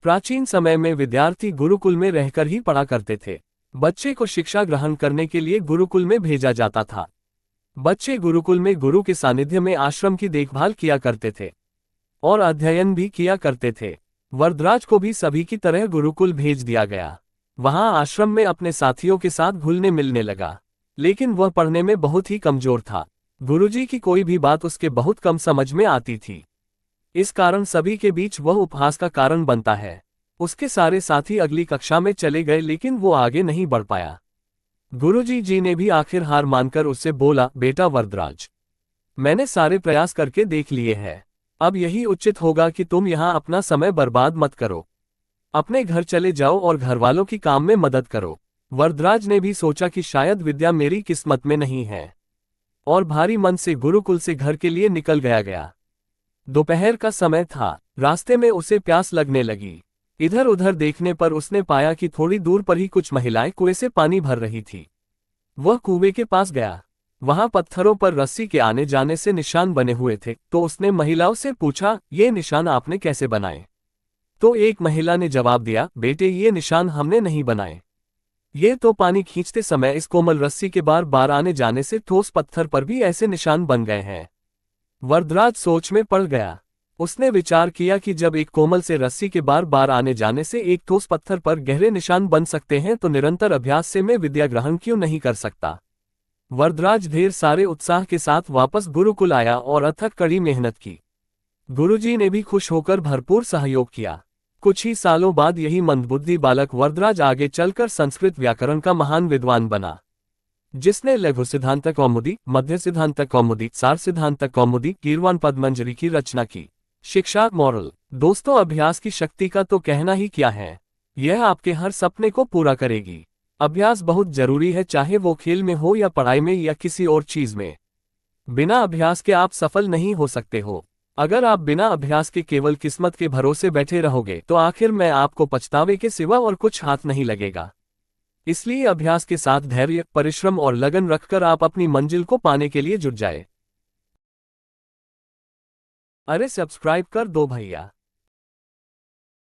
प्राचीन समय में विद्यार्थी गुरुकुल में रहकर ही पढ़ा करते थे। बच्चे को शिक्षा ग्रहण करने के लिए गुरुकुल में भेजा जाता था। बच्चे गुरुकुल में गुरु के सानिध्य में आश्रम की देखभाल किया करते थे और अध्ययन भी किया करते थे। वरदराज को भी सभी की तरह गुरुकुल भेज दिया गया। वहां आश्रम में अपने साथियों के साथ घुलने मिलने लगा, लेकिन वह पढ़ने में बहुत ही कमजोर था। गुरुजी की कोई भी बात उसके बहुत कम समझ में आती थी। इस कारण सभी के बीच वह उपहास का कारण बनता है। उसके सारे साथी अगली कक्षा में चले गए, लेकिन वो आगे नहीं बढ़ पाया। गुरुजी जी ने भी आखिर हार मानकर उससे बोला, बेटा वरदराज, मैंने सारे प्रयास करके देख लिए हैं। अब यही उचित होगा कि तुम यहाँ अपना समय बर्बाद मत करो। अपने घर चले जाओ और घरवालों की काम में मदद करो। वरदराज ने भी सोचा कि शायद विद्या मेरी किस्मत में नहीं है, और भारी मन से गुरुकुल से घर के लिए निकल गया। दोपहर का समय था। रास्ते में उसे प्यास लगने लगी। इधर उधर देखने पर उसने पाया कि थोड़ी दूर पर ही कुछ महिलाएं कुएं से पानी भर रही थी। वह कुएं के पास गया। वहां पत्थरों पर रस्सी के आने जाने से निशान बने हुए थे, तो उसने महिलाओं से पूछा, ये निशान आपने कैसे बनाए? तो एक महिला ने जवाब दिया, बेटे ये निशान हमने नहीं बनाए। ये तो पानी खींचते समय इस कोमल रस्सी के बार बार आने जाने से ठोस पत्थर पर भी ऐसे निशान बन गए हैं। वरदराज सोच में पड़ गया। उसने विचार किया कि जब एक कोमल से रस्सी के बार बार आने जाने से एक ठोस पत्थर पर गहरे निशान बन सकते हैं, तो निरंतर अभ्यास से मैं विद्या ग्रहण क्यों नहीं कर सकता। वरदराज ढेर सारे उत्साह के साथ वापस गुरुकुल आया और अथक कड़ी मेहनत की। गुरुजी ने भी खुश होकर भरपूर सहयोग किया। कुछ ही सालों बाद यही मंदबुद्धि बालक वरदराज आगे चलकर संस्कृत व्याकरण का महान विद्वान बना, जिसने लघु सिद्धांत कौमुदी, मध्य सिद्धांत कौमुदी, सार सिद्धांत कौमुदी, कीरवान पद्मंजरी की रचना की। शिक्षा मॉरल। दोस्तों, अभ्यास की शक्ति का तो कहना ही क्या है। यह आपके हर सपने को पूरा करेगी। अभ्यास बहुत जरूरी है, चाहे वो खेल में हो या पढ़ाई में या किसी और चीज में। बिना अभ्यास के आप सफल नहीं हो सकते हो। अगर आप बिना अभ्यास के केवल किस्मत के भरोसे बैठे रहोगे, तो आखिर में आपको पछतावे के सिवा और कुछ हाथ नहीं लगेगा। इसलिए अभ्यास के साथ धैर्य, परिश्रम और लगन रखकर आप अपनी मंजिल को पाने के लिए जुट जाए। अरे सब्सक्राइब कर दो भैया।